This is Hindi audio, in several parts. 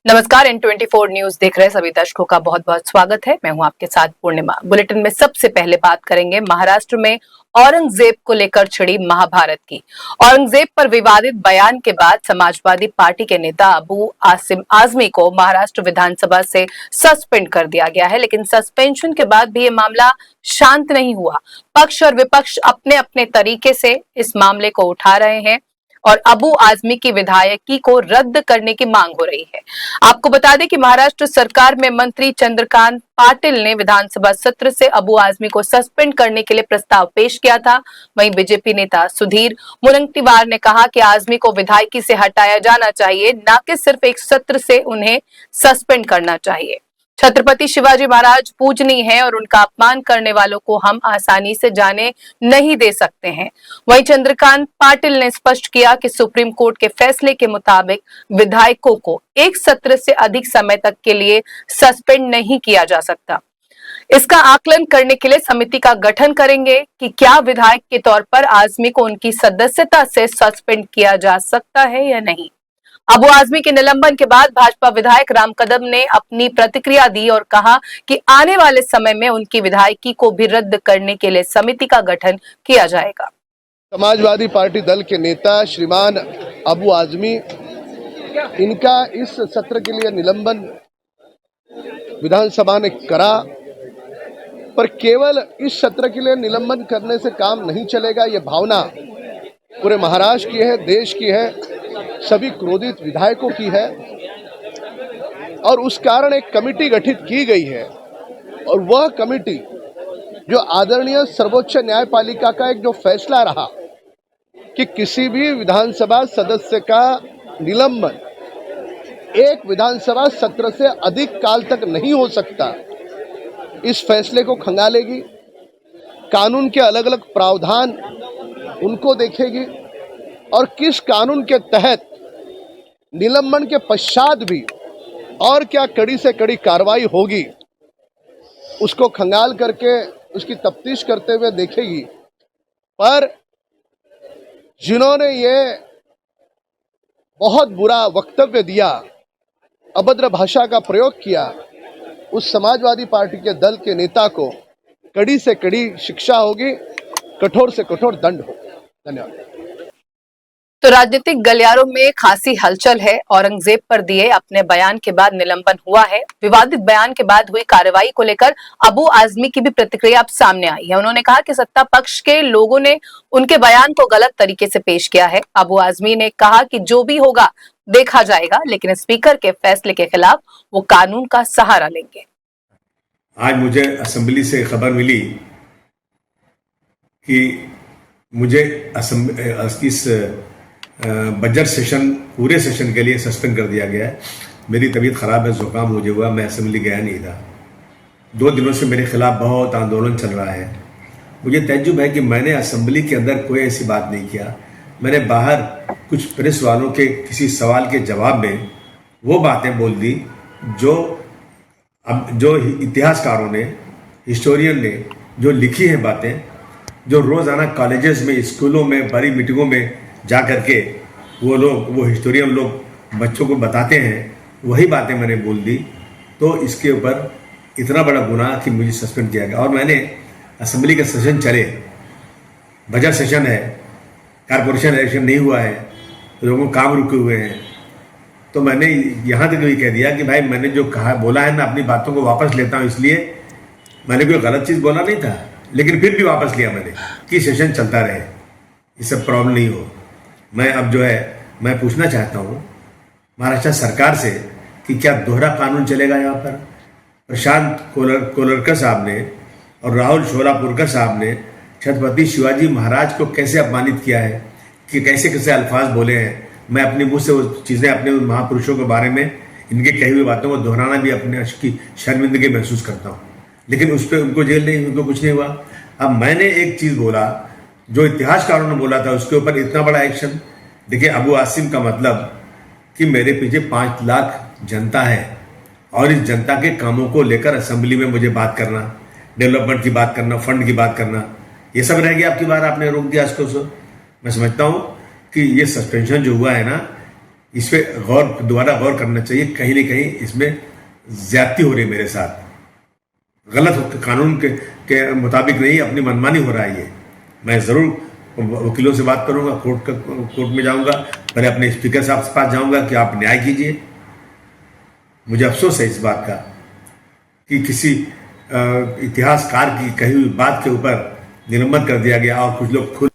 नमस्कार। N24 न्यूज देख रहे सभी दर्शकों का बहुत बहुत स्वागत है। मैं हूं आपके साथ पूर्णिमा। बुलेटिन में सबसे पहले बात करेंगे महाराष्ट्र में औरंगजेब को लेकर छिड़ी महाभारत की। औरंगजेब पर विवादित बयान के बाद समाजवादी पार्टी के नेता अबू आसिम आजमी को महाराष्ट्र विधानसभा से सस्पेंड कर दिया गया है, लेकिन सस्पेंशन के बाद भी ये मामला शांत नहीं हुआ। पक्ष और विपक्ष अपने अपने तरीके से इस मामले को उठा रहे हैं और अबू आजमी की विधायकी को रद्द करने की मांग हो रही है। आपको बता दें कि महाराष्ट्र सरकार में मंत्री चंद्रकांत पाटिल ने विधानसभा सत्र से अबू आजमी को सस्पेंड करने के लिए प्रस्ताव पेश किया था। वहीं बीजेपी नेता सुधीर मुनगंटीवार ने कहा कि आजमी को विधायकी से हटाया जाना चाहिए, न कि सिर्फ एक सत्र से उन्हें सस्पेंड करना चाहिए। छत्रपति शिवाजी महाराज पूजनीय हैं और उनका अपमान करने वालों को हम आसानी से जाने नहीं दे सकते हैं। वहीं चंद्रकांत पाटिल ने स्पष्ट किया कि सुप्रीम कोर्ट के फैसले के मुताबिक विधायकों को एक सत्र से अधिक समय तक के लिए सस्पेंड नहीं किया जा सकता। इसका आकलन करने के लिए समिति का गठन करेंगे कि क्या विधायक के तौर पर आजमी को उनकी सदस्यता से सस्पेंड किया जा सकता है या नहीं। अबू आजमी के निलंबन के बाद भाजपा विधायक राम कदम ने अपनी प्रतिक्रिया दी और कहा कि आने वाले समय में उनकी विधायकी को भी रद्द करने के लिए समिति का गठन किया जाएगा। समाजवादी पार्टी दल के नेता श्रीमान अबू आजमी, इनका इस सत्र के लिए निलंबन विधानसभा ने करा, पर केवल इस सत्र के लिए निलंबन करने से काम नहीं चलेगा। ये भावना पूरे महाराष्ट्र की है, देश की है, सभी क्रोधित विधायकों की है और उस कारण एक कमेटी गठित की गई है और वह कमेटी जो आदरणीय सर्वोच्च न्यायपालिका का एक जो फैसला रहा कि किसी भी विधानसभा सदस्य का निलंबन एक विधानसभा सत्र से अधिक काल तक नहीं हो सकता, इस फैसले को खंगालेगी। कानून के अलग अलग प्रावधान उनको देखेगी और किस कानून के तहत निलंबन के पश्चात भी और क्या कड़ी से कड़ी कार्रवाई होगी, उसको खंगाल करके उसकी तफ्तीश करते हुए देखेगी। पर जिन्होंने ये बहुत बुरा वक्तव्य दिया, अभद्र भाषा का प्रयोग किया, उस समाजवादी पार्टी के दल के नेता को कड़ी से कड़ी शिक्षा होगी, कठोर से कठोर दंड होगा। धन्यवाद। तो राजनीतिक गलियारों में खासी हलचल है। औरंगजेब पर दिए अपने बयान के बाद निलंबन हुआ है। विवादित बयान के बाद हुई कार्रवाई को लेकर अबू आजमी की भी प्रतिक्रिया अब सामने आई है। उन्होंने कहा कि सत्ता पक्ष के लोगों ने उनके बयान को गलत तरीके से पेश किया है। अबू आजमी ने कहा कि जो भी होगा देखा जाएगा, लेकिन स्पीकर के फैसले के खिलाफ वो कानून का सहारा लेंगे। आज मुझे असेंबली से खबर मिली कि मुझे इस बजट सेशन पूरे सेशन के लिए सस्पेंड कर दिया गया है। मेरी तबीयत ख़राब है, ज़ुकाम मुझे हुआ, मैं असेंबली गया नहीं था। 2 दिनों से मेरे खिलाफ बहुत आंदोलन चल रहा है। मुझे तज्जुब है कि मैंने असेंबली के अंदर कोई ऐसी बात नहीं किया। मैंने बाहर कुछ प्रेस वालों के किसी सवाल के जवाब में वो बातें बोल दी जो इतिहासकारों ने, हिस्टोरियन ने जो लिखी हैं बातें, जो रोज़ाना कॉलेजेस में, स्कूलों में, बड़ी मीटिंगों में जा कर के वो हिस्टोरियन लोग बच्चों को बताते हैं, वही बातें मैंने बोल दी। तो इसके ऊपर इतना बड़ा गुनाह कि मुझे सस्पेंड किया गया। और मैंने असेंबली का सेशन चले, बजट सेशन है, कारपोरेशन इलेक्शन नहीं हुआ है, लोगों काम रुके हुए हैं, तो मैंने यहाँ तक भी कह दिया कि भाई मैंने जो कहा बोला है, मैं अपनी बातों को वापस लेता हूँ। इसलिए मैंने कोई गलत चीज़ बोला नहीं था, लेकिन फिर भी वापस लिया मैंने कि सेशन चलता रहे, इससे प्रॉब्लम नहीं हो। मैं अब जो है मैं पूछना चाहता हूँ महाराष्ट्र सरकार से कि क्या दोहरा कानून चलेगा यहाँ पर। प्रशांत कोलरकर साहब ने और राहुल शोलापुरकर साहब ने छत्रपति शिवाजी महाराज को कैसे अपमानित किया है, कि कैसे कैसे अल्फाज बोले हैं। मैं अपने मुँह से वो चीज़ें अपने महापुरुषों के बारे में इनके कही हुई बातों को दोहराना भी अपने की शर्मिंदगी महसूस करता हूँ, लेकिन उस पर उनको जेल नहीं, उनको कुछ नहीं हुआ। अब मैंने एक चीज़ बोला जो इतिहासकारों ने बोला था, उसके ऊपर इतना बड़ा एक्शन। देखिए, अबू आसिम का मतलब कि मेरे पीछे 5 लाख जनता है और इस जनता के कामों को लेकर असेंबली में मुझे बात करना, डेवलपमेंट की बात करना, फंड की बात करना, ये सब रह गया। आपकी बार आपने रोक दिया इसको। मैं समझता हूँ कि ये सस्पेंशन जो हुआ है ना, इस पे दोबारा गौर करना चाहिए। कहीं ना कहीं इसमें ज्यादती हो रही है मेरे साथ, गलत कानून के मुताबिक नहीं, अपनी मनमानी हो रहा है ये। मैं ज़रूर वकीलों से बात करूंगा, कोर्ट में जाऊंगा, पहले अपने स्पीकर साहब के पास जाऊंगा कि आप न्याय कीजिए। मुझे अफसोस है इस बात का कि किसी इतिहासकार की कही हुई बात के ऊपर निलंबन कर दिया गया और कुछ लोग खुद।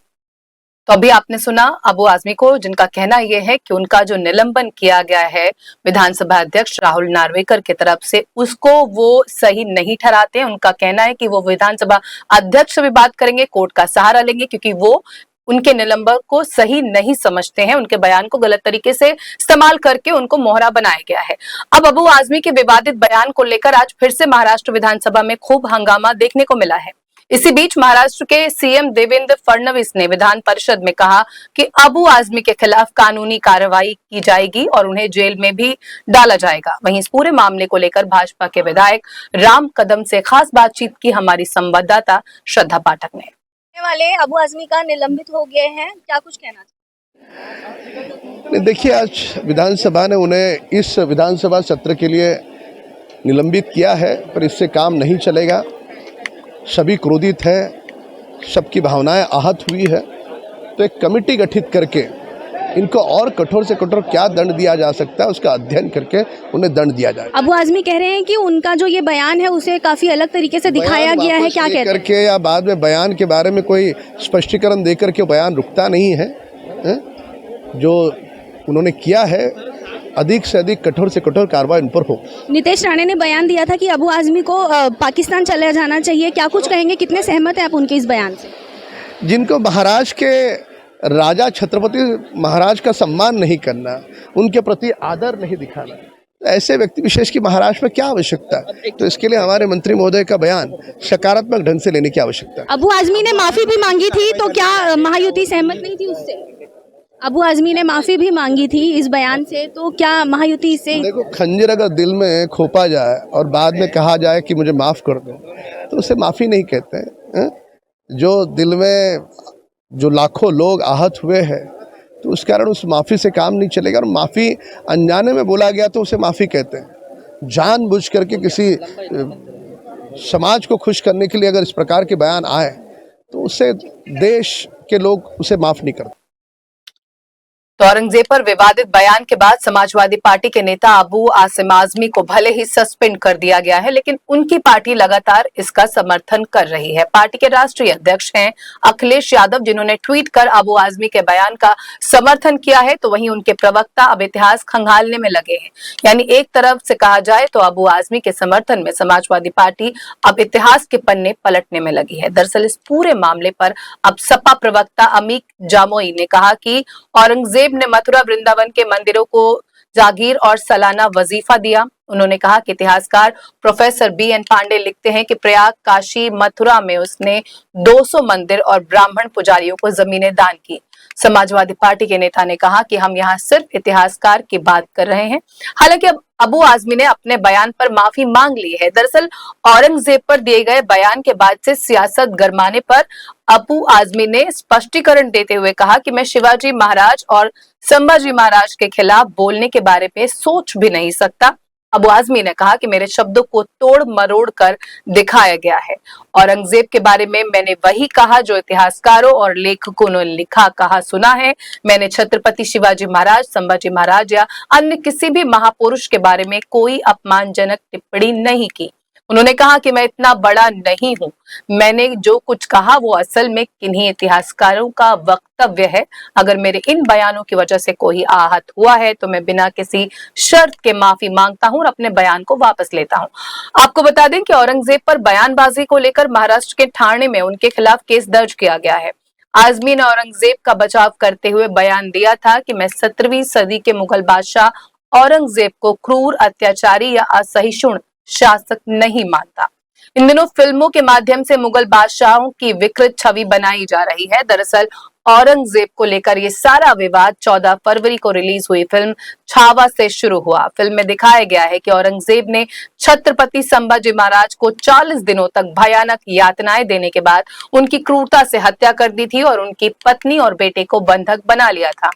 तो अभी आपने सुना अबू आजमी को, जिनका कहना यह है कि उनका जो निलंबन किया गया है विधानसभा अध्यक्ष राहुल नार्वेकर की तरफ से, उसको वो सही नहीं ठहराते हैं। उनका कहना है कि वो विधानसभा अध्यक्ष से भी बात करेंगे, कोर्ट का सहारा लेंगे, क्योंकि वो उनके निलंबन को सही नहीं समझते हैं। उनके बयान को गलत तरीके से इस्तेमाल करके उनको मोहरा बनाया गया है। अब अबू आजमी के विवादित बयान को लेकर आज फिर से महाराष्ट्र विधानसभा में खूब हंगामा देखने को मिला है। इसी बीच महाराष्ट्र के सीएम देवेंद्र फडणवीस ने विधान परिषद में कहा कि अबू आजमी के खिलाफ कानूनी कार्रवाई की जाएगी और उन्हें जेल में भी डाला जाएगा। वहीं इस पूरे मामले को लेकर भाजपा के विधायक राम कदम से खास बातचीत की हमारी संवाददाता श्रद्धा पाठक ने। वाले अबू आजमी का निलंबित हो गए हैं, क्या कुछ कहना चाहिए? देखिए, आज विधानसभा ने उन्हें इस विधानसभा सत्र के लिए निलंबित किया है, पर इससे काम नहीं चलेगा। सभी क्रोधित हैं, सबकी भावनाएं आहत हुई है, तो एक कमेटी गठित करके इनको और कठोर से कठोर क्या दंड दिया जा सकता है उसका अध्ययन करके उन्हें दंड दिया जाए। अबू आजमी कह रहे हैं कि उनका जो ये बयान है उसे काफी अलग तरीके से दिखाया गया है, क्या कहते हैं? करके या बाद में बयान के बारे में कोई स्पष्टीकरण देकर के बयान रुकता नहीं है, जो उन्होंने किया है अधिक से अधिक कठोर से कठोर कार्रवाई उन पर हो। नितेश राणे ने बयान दिया था कि अबू आजमी को पाकिस्तान चले जाना चाहिए, क्या कुछ कहेंगे? कितने सहमत हैं आप उनके इस बयान से? जिनको महाराज के राजा छत्रपति महाराज का सम्मान नहीं करना, उनके प्रति आदर नहीं दिखाना, ऐसे व्यक्ति विशेष की महाराष्ट्र में क्या आवश्यकता है? तो इसके लिए हमारे मंत्री महोदय का बयान सकारात्मक ढंग से लेने की आवश्यकता है। अबू आजमी ने माफी भी मांगी थी, तो क्या महायुति सहमत नहीं थी उससे? अबू आजमी ने माफी भी मांगी थी इस बयान से, तो क्या महायुति से? देखो, खंजर अगर दिल में खोपा जाए और बाद में कहा जाए कि मुझे माफ कर दो, तो उसे माफी नहीं कहते हैं। जो दिल में जो लाखों लोग आहत हुए हैं, तो उस कारण उस माफ़ी से काम नहीं चलेगा। और माफ़ी अनजाने में बोला गया तो उसे माफ़ी कहते हैं। जानबूझ करके किसी समाज को खुश करने के लिए अगर इस प्रकार के बयान आए, तो उससे देश के लोग उसे माफ़ नहीं करते। तो औरंगजेब पर विवादित बयान के बाद समाजवादी पार्टी के नेता अबू आसिम आजमी को भले ही सस्पेंड कर दिया गया है, लेकिन उनकी पार्टी लगातार इसका समर्थन कर रही है। पार्टी के राष्ट्रीय अध्यक्ष हैं अखिलेश यादव, जिन्होंने ट्वीट कर अबू आजमी के बयान का समर्थन किया है, तो वहीं उनके प्रवक्ता अब इतिहास खंगालने में लगे हैं। यानी एक तरफ से कहा जाए तो अबू आजमी के समर्थन में समाजवादी पार्टी अब इतिहास के पन्ने पलटने में लगी है। दरअसल इस पूरे मामले पर अब सपा प्रवक्ता अमीक जामोई ने कहा कि औरंगजेब ने मथुरा वृंदावन के मंदिरों को जागीर और सालाना वजीफा दिया। उन्होंने कहा कि इतिहासकार प्रोफेसर BN पांडे लिखते हैं कि प्रयाग, काशी, मथुरा में उसने 200 मंदिर और ब्राह्मण पुजारियों को जमीनें दान की। समाजवादी पार्टी के नेता ने कहा कि हम यहाँ सिर्फ इतिहासकार की बात कर रहे हैं। हालांकि अब अबू आजमी ने अपने बयान पर माफी मांग ली है। दरअसल औरंगजेब पर दिए गए बयान के बाद से सियासत गरमाने पर अबू आजमी ने स्पष्टीकरण देते हुए कहा कि मैं शिवाजी महाराज और संभाजी महाराज के खिलाफ बोलने के बारे में सोच भी नहीं सकता। अबू आजमी ने कहा कि मेरे शब्दों को तोड़ मरोड़ कर दिखाया गया है। औरंगजेब के बारे में मैंने वही कहा जो इतिहासकारों और लेखकों ने लिखा कहा सुना है। मैंने छत्रपति शिवाजी महाराज, संभाजी महाराज या अन्य किसी भी महापुरुष के बारे में कोई अपमानजनक टिप्पणी नहीं की। उन्होंने कहा कि मैं इतना बड़ा नहीं हूं। मैंने जो कुछ कहा वो असल में किन्हीं इतिहासकारों का वक्तव्य है। अगर मेरे इन बयानों की वजह से कोई आहत हुआ है तो मैं बिना किसी शर्त के माफी मांगता हूं और अपने बयान को वापस लेता हूं। आपको बता दें कि औरंगजेब पर बयानबाजी को लेकर महाराष्ट्र के ठाणे में उनके खिलाफ केस दर्ज किया गया है। आजमी ने औरंगजेब का बचाव करते हुए बयान दिया था कि मैं 17वीं सदी के मुगल बादशाह औरंगजेब को क्रूर, अत्याचारी या असहिष्णु शासक नहीं मानता। इन दिनों फिल्मों के माध्यम से मुगल बादशाहों की विकृत छवि बनाई जा रही है। दरअसल औरंगजेब को लेकर ये सारा विवाद 14 फरवरी को रिलीज हुई फिल्म छावा से शुरू हुआ। फिल्म में दिखाया गया है कि औरंगजेब ने छत्रपति संभाजी महाराज को 40 दिनों तक भयानक यातनाएं देने के बाद उनकी क्रूरता से हत्या कर दी थी और उनकी पत्नी और बेटे को बंधक बना लिया था।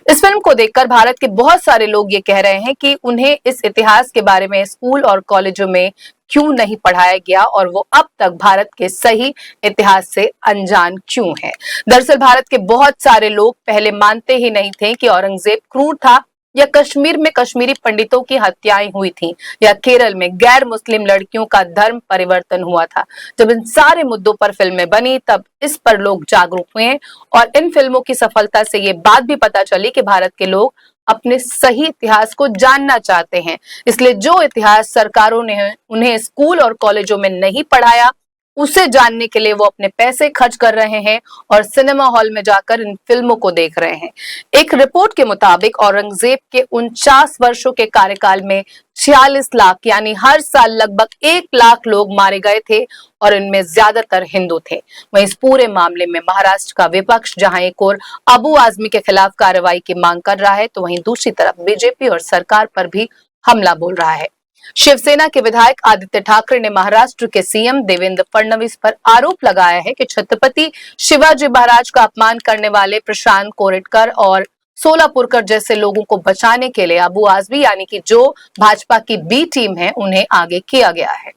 इस फिल्म को देखकर भारत के बहुत सारे लोग ये कह रहे हैं कि उन्हें इस इतिहास के बारे में स्कूल और कॉलेजों में क्यों नहीं पढ़ाया गया और वो अब तक भारत के सही इतिहास से अनजान क्यों है। दरअसल भारत के बहुत सारे लोग पहले मानते ही नहीं थे कि औरंगजेब क्रूर था, या कश्मीर में कश्मीरी पंडितों की हत्याएं हुई थी, या केरल में गैर मुस्लिम लड़कियों का धर्म परिवर्तन हुआ था। जब इन सारे मुद्दों पर फिल्में बनी तब इस पर लोग जागरूक हुए और इन फिल्मों की सफलता से ये बात भी पता चली कि भारत के लोग अपने सही इतिहास को जानना चाहते हैं। इसलिए जो इतिहास सरकारों ने उन्हें स्कूल और कॉलेजों में नहीं पढ़ाया, उसे जानने के लिए वो अपने पैसे खर्च कर रहे हैं और सिनेमा हॉल में जाकर इन फिल्मों को देख रहे हैं। एक रिपोर्ट के मुताबिक औरंगजेब के 49 वर्षों के कार्यकाल में 46 लाख यानी हर साल लगभग 1 लाख लोग मारे गए थे और इनमें ज्यादातर हिंदू थे। वहीं इस पूरे मामले में महाराष्ट्र का विपक्ष जहां एक और अबू आजमी के खिलाफ कार्रवाई की मांग कर रहा है, तो वहीं दूसरी तरफ बीजेपी और सरकार पर भी हमला बोल रहा है। शिवसेना के विधायक आदित्य ठाकरे ने महाराष्ट्र के सीएम देवेंद्र फडणवीस पर आरोप लगाया है कि छत्रपति शिवाजी महाराज का अपमान करने वाले प्रशांत कोरेटकर और सोलापुरकर जैसे लोगों को बचाने के लिए अबू आजमी यानी कि जो भाजपा की बी टीम है, उन्हें आगे किया गया है।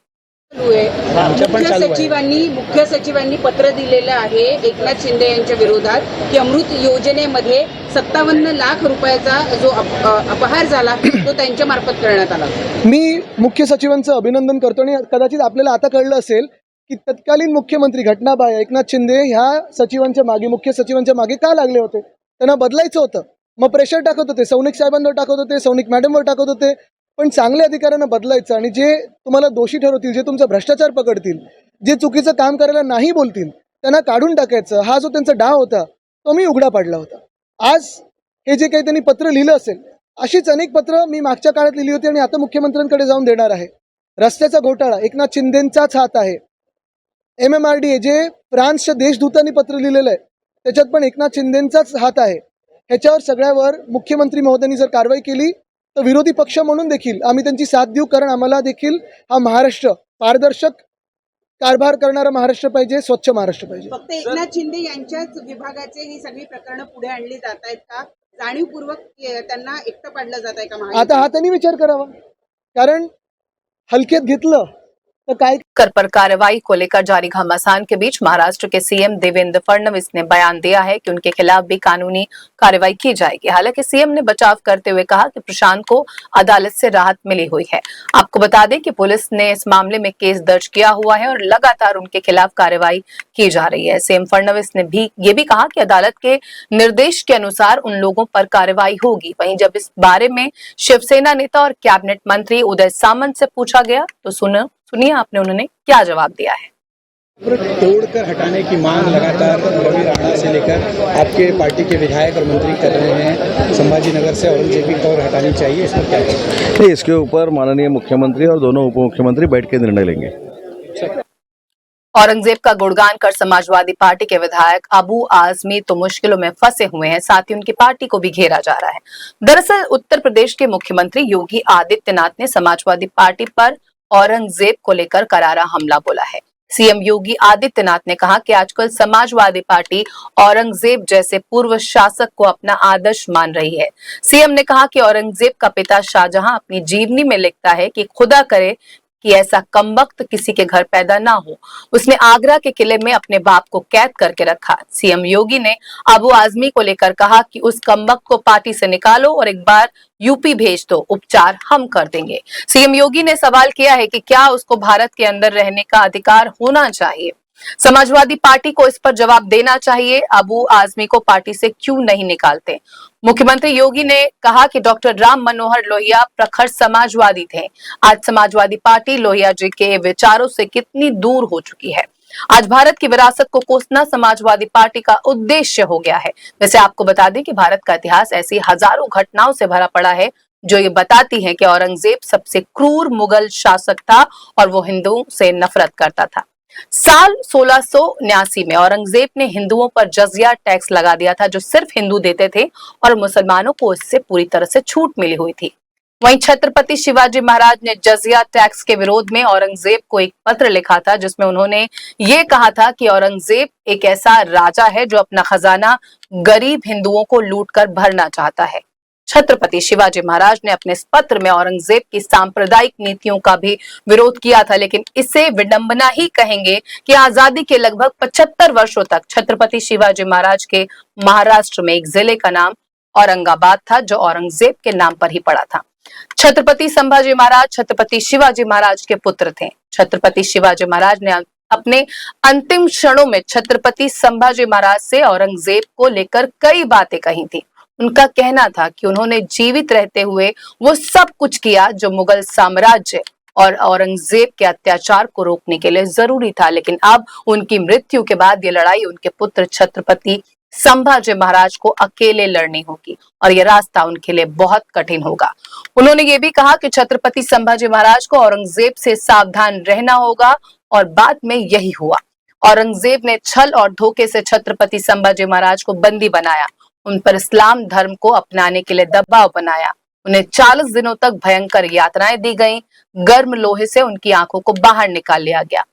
मुख्य सचिवांनी पत्र दिलेलं आहे एकनाथ शिंदे यांच्या विरोधात की अमृत योजनेमध्ये 57 लाख रुपयाचा जो अपहार झाला तो त्यांच्या मार्फत करण्यात आला। मी मुख्य सचिवांचं अभिनंदन करतो आणि कदाचित आपल्याला आता कळलं असेल की तत्कालीन मुख्यमंत्री घटनाबाई एकनाथ शिंदे ह्या सचिवांच्या मागे मुख्य सचिवांच्या मागे का लागले होते। त्यांना बदलायचं होतं, मग प्रेशर टाकत होते, सौनिक साहेबांवर टाकत होते, सौनिक मॅडमवर टाकत होते, पण चांगल्या अधिकाऱ्यांना बदलायचं आणि जे तुम्हाला दोषी ठरवतील, जे तुमचा भ्रष्टाचार पकडतील, जे चुकीचं काम करायला नाही बोलतील त्यांना काढून टाकायचं, हा जो त्यांचा डाव होता तो मी उघडा पाडला होता। आज हे जे काही त्यांनी पत्र लिहिलं असेल अशीच अनेक पत्र मी मागच्या काळात लिहिली होती आणि आता मुख्यमंत्र्यांकडे जाऊन देणार आहे। रस्त्याचा घोटाळा एकनाथ शिंदेंचाच हात आहे। MMRDA जे फ्रान्सच्या देशदूतांनी पत्र लिहिलेलं आहे त्याच्यात पण एकनाथ शिंदेंचाच हात आहे। ह्याच्यावर सगळ्यावर मुख्यमंत्री महोदयांनी जर कारवाई केली तर विरोधी पक्ष म्हणून देखील आम्ही त्यांची साथ देऊ, कारण आम्हाला देखील हा महाराष्ट्र पारदर्शक कारभार करणारा महाराष्ट्र पाहिजे, स्वच्छ महाराष्ट्र पाहिजे। फक्त एकनाथ शिंदे यांच्याच विभागाचे ही सगळी प्रकरणं पुढे आणली जात आहेत का? जाणीवपूर्वक त्यांना एकटं पाडलं जात आहे का? आता हा त्यांनी विचार करावा, कारण हलक्यात घेतलं तो काय कर पर कार्रवाई को लेकर जारी घमासान के बीच महाराष्ट्र के सीएम देवेंद्र फडणवीस ने बयान दिया है कि उनके खिलाफ भी कानूनी कार्रवाई की जाएगी। हालांकि सीएम ने बचाव करते हुए कहा कि प्रशांत को अदालत से राहत मिली हुई है। आपको बता दें कि पुलिस ने इस मामले में केस दर्ज किया हुआ है और लगातार उनके खिलाफ कार्रवाई की जा रही है। सीएम फडणवीस ने ये भी कहा कि अदालत के निर्देश के अनुसार उन लोगों पर कार्रवाई होगी। वहीं जब इस बारे में शिवसेना नेता और कैबिनेट मंत्री उदय सामंत से पूछा गया तो सुनिए आपने उन्होंने क्या जवाब दिया है। तोड़कर हटाने की मांग लगातार रवि राणा से लेकर आपके पार्टी के विधायक और मंत्री कर रहे हैं। संभाजी नगर से औरंगजेब की कब्र हटानी चाहिए, इसमें क्या है? इसके ऊपर माननीय मुख्यमंत्री और दोनों उप मुख्यमंत्री बैठ के निर्णय लेंगे। औरंगजेब का गुणगान कर समाजवादी पार्टी के विधायक अबू आजमी तो मुश्किलों में फंसे हुए हैं, साथ ही उनकी पार्टी को भी घेरा जा रहा है। दरअसल उत्तर प्रदेश के मुख्यमंत्री योगी आदित्यनाथ ने समाजवादी पार्टी पर औरंगजेब को लेकर करारा हमला बोला है। सीएम योगी आदित्यनाथ ने कहा कि आजकल समाजवादी पार्टी औरंगजेब जैसे पूर्व शासक को अपना आदर्श मान रही है। सीएम ने कहा कि औरंगजेब का पिता शाहजहां अपनी जीवनी में लिखता है कि खुदा करे कि ऐसा कमबख्त किसी के घर पैदा ना हो। उसने आगरा के किले में अपने बाप को कैद करके रखा। सीएम योगी ने अबू आजमी को लेकर कहा कि उस कमबख्त को पार्टी से निकालो और एक बार यूपी भेज दो, उपचार हम कर देंगे। सीएम योगी ने सवाल किया है कि क्या उसको भारत के अंदर रहने का अधिकार होना चाहिए। समाजवादी पार्टी को इस पर जवाब देना चाहिए। अबू आजमी को पार्टी से क्यों नहीं निकालते। मुख्यमंत्री योगी ने कहा कि डॉक्टर राम मनोहर लोहिया प्रखर समाजवादी थे। आज समाजवादी पार्टी लोहिया जी के विचारों से कितनी दूर हो चुकी है। आज भारत की विरासत को कोसना समाजवादी पार्टी का उद्देश्य हो गया है। वैसे आपको बता दें कि भारत का इतिहास ऐसी हजारों घटनाओं से भरा पड़ा है जो ये बताती हैं कि औरंगजेब सबसे क्रूर मुगल शासक था और वो हिंदुओं से नफरत करता था। साल 1679 में औरंगजेब ने हिंदुओं पर जजिया टैक्स लगा दिया था जो सिर्फ हिंदू देते थे और मुसलमानों को इससे पूरी तरह से छूट मिली हुई थी। वहीं छत्रपति शिवाजी महाराज ने जजिया टैक्स के विरोध में औरंगजेब को एक पत्र लिखा था, जिसमें उन्होंने ये कहा था कि औरंगजेब एक ऐसा राजा है जो अपना खजाना गरीब हिंदुओं को लूटकर भरना चाहता है। छत्रपति शिवाजी महाराज ने अपने इस पत्र में औरंगजेब की सांप्रदायिक नीतियों का भी विरोध किया था, लेकिन इसे विडंबना ही कहेंगे कि आजादी के लगभग 75 वर्षों तक छत्रपति शिवाजी महाराज के महाराष्ट्र में एक जिले का नाम औरंगाबाद था, जो औरंगजेब के नाम पर ही पड़ा था। छत्रपति संभाजी महाराज छत्रपति शिवाजी महाराज के पुत्र थे। छत्रपति शिवाजी महाराज ने अपने अंतिम क्षणों में छत्रपति संभाजी महाराज से औरंगजेब को लेकर कई बातें कही थी। उनका कहना था कि उन्होंने जीवित रहते हुए वो सब कुछ किया जो मुगल साम्राज्य और औरंगजेब के अत्याचार को रोकने के लिए जरूरी था, लेकिन अब उनकी मृत्यु के बाद ये लड़ाई उनके पुत्र छत्रपति संभाजी महाराज को अकेले लड़नी होगी और यह रास्ता उनके लिए बहुत कठिन होगा। उन्होंने ये भी कहा कि छत्रपति संभाजी महाराज को औरंगजेब से सावधान रहना होगा और बाद में यही हुआ। औरंगजेब ने छल और धोखे से छत्रपति संभाजी महाराज को बंदी बनाया, उन पर इस्लाम धर्म को अपनाने के लिए दबाव बनाया, उन्हें 40 दिनों तक भयंकर यातनाएं दी गईं, गर्म लोहे से उनकी आंखों को बाहर निकाल लिया गया,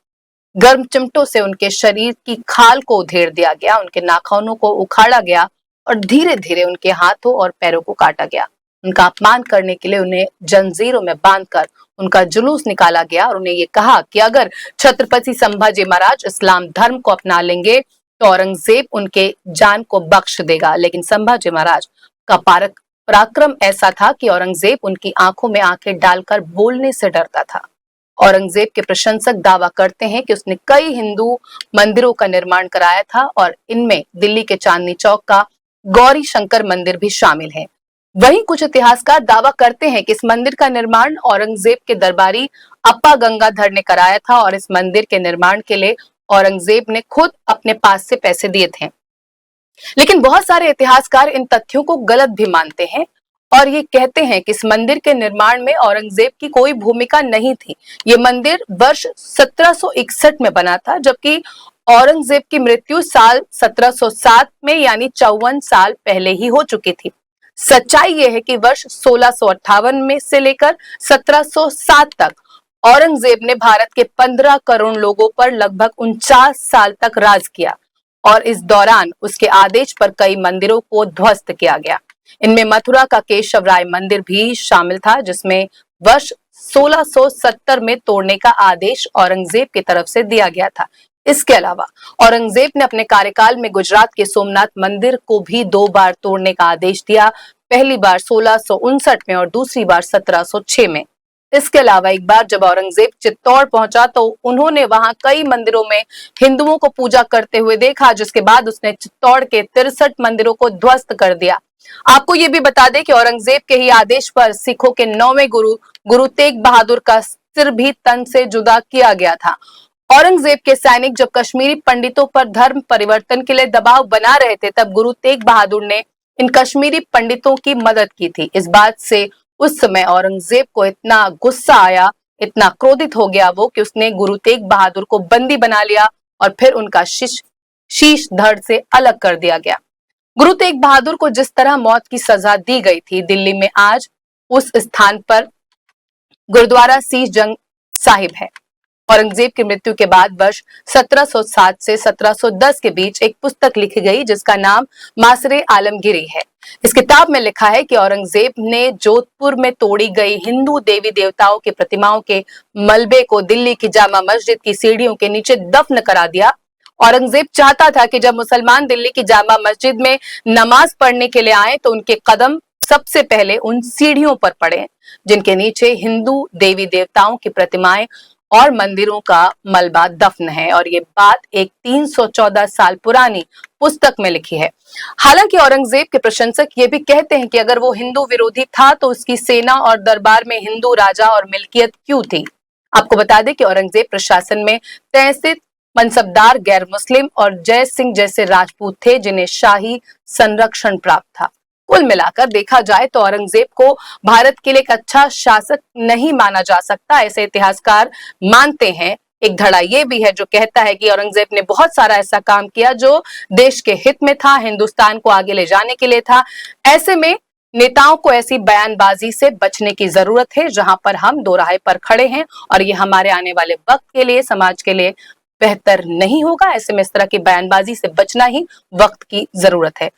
गर्म चिमटों से उनके शरीर की खाल को उधेड़ दिया गया, उनके नाखूनों को उखाड़ा गया और धीरे धीरे उनके हाथों और पैरों को काटा गया। उनका अपमान करने के लिए उन्हें जंजीरों में बांधकर उनका जुलूस निकाला गया और उन्हें ये कहा कि अगर छत्रपति संभाजी महाराज इस्लाम धर्म को अपना लेंगे तो औरंगजेब उनके जान को बख्श देगा। लेकिन संभाजी महाराज का पराक्रम ऐसा था कि औरंगजेब उनकी आंखों में आंखें डालकर बोलने से डरता था। औरंगजेब के प्रशंसक दावा करते हैं कि उसने कई हिंदू मंदिरों का निर्माण कराया था और इनमें दिल्ली के चांदनी चौक का गौरी शंकर मंदिर भी शामिल है। वहीं कुछ इतिहासकार दावा करते हैं कि इस मंदिर का निर्माण औरंगजेब के दरबारी अप्पा गंगाधर ने कराया था और इस मंदिर के निर्माण के लिए औरंगजेब ने खुद अपने पास से पैसे दिए थे। लेकिन बहुत सारे इतिहासकार इन तथ्यों को गलत भी मानते हैं और ये कहते हैं कि इस मंदिर के निर्माण में औरंगजेब की कोई भूमिका नहीं थी। ये मंदिर वर्ष 1761 में बना था, जबकि औरंगजेब की मृत्यु साल 1707 में यानी 54 साल पहले ही हो चुकी थी। सच्चाई यह है कि वर्ष 1658 में से लेकर 1707 तक औरंगजेब ने भारत के 15 करोड़ लोगों पर लगभग 49 साल तक राज किया और इस दौरान उसके आदेश पर कई मंदिरों को ध्वस्त किया गया। इनमें मथुरा का केशव राय मंदिर भी शामिल था, जिसमें वर्ष 1670 में तोड़ने का आदेश औरंगजेब की तरफ से दिया गया था। इसके अलावा औरंगजेब ने अपने कार्यकाल में गुजरात के सोमनाथ मंदिर को भी 2 बार तोड़ने का आदेश दिया, पहली बार 1659 में और दूसरी बार 1706 में। इसके अलावा एक बार जब औरंगजेब चित्तौड़ पहुंचा तो उन्होंने वहां कई मंदिरों में हिंदुओं को पूजा करते हुए देखा, जिसके बाद उसने चित्तौड़ के 63 मंदिरों को ध्वस्त कर दिया। आपको ये भी बता दें कि औरंगजेब के ही आदेश पर सिखों के 9वें गुरु तेग बहादुर का सिर भी तन से जुदा किया गया था। औरंगजेब के सैनिक जब कश्मीरी पंडितों पर धर्म परिवर्तन के लिए दबाव बना रहे थे, तब गुरु तेग बहादुर ने इन कश्मीरी पंडितों की मदद की थी। इस बात से उस समय औरंगजेब को इतना गुस्सा आया, इतना क्रोधित हो गया वो कि उसने गुरु तेग बहादुर को बंदी बना लिया और फिर उनका शीश धड़ से अलग कर दिया गया। गुरु तेग बहादुर को जिस तरह मौत की सजा दी गई थी, दिल्ली में आज उस स्थान पर गुरुद्वारा शीश जंग साहिब है। औरंगजेब की मृत्यु के बाद वर्ष 1707 से 1710 के बीच एक पुस्तक लिखी गई जिसका नाम मासरे आलमगीरी है। इस किताब में लिखा है कि औरंगजेब ने जोधपुर में तोड़ी गई हिंदू देवी देवताओं की प्रतिमाओं के मलबे को दिल्ली की जामा मस्जिद की सीढ़ियों के नीचे दफन करा दिया। औरंगजेब चाहता था कि जब मुसलमान दिल्ली की जामा मस्जिद में नमाज पढ़ने के लिए आए तो उनके कदम सबसे पहले उन सीढ़ियों पर पड़े जिनके नीचे हिंदू देवी देवताओं की प्रतिमाएं और मंदिरों का मलबा दफन है। और ये बात एक 314 साल पुरानी पुस्तक में लिखी है। हालांकि औरंगजेब के प्रशंसक ये भी कहते हैं कि अगर वो हिंदू विरोधी था तो उसकी सेना और दरबार में हिंदू राजा और मिल्कियत क्यों थी। आपको बता दें कि औरंगजेब प्रशासन में 63 मनसबदार गैर मुस्लिम और जय सिंह जैसे राजपूत थे जिन्हें शाही संरक्षण प्राप्त था। कुल मिलाकर देखा जाए तो औरंगजेब को भारत के लिए एक अच्छा शासक नहीं माना जा सकता, ऐसे इतिहासकार मानते हैं। एक धड़ा ये भी है जो कहता है कि औरंगजेब ने बहुत सारा ऐसा काम किया जो देश के हित में था, हिंदुस्तान को आगे ले जाने के लिए था। ऐसे में नेताओं को ऐसी बयानबाजी से बचने की जरूरत है जहां पर हम दो राह पर खड़े हैं और ये हमारे आने वाले वक्त के लिए, समाज के लिए बेहतर नहीं होगा। ऐसे में इस तरह की बयानबाजी से बचना ही वक्त की जरूरत है।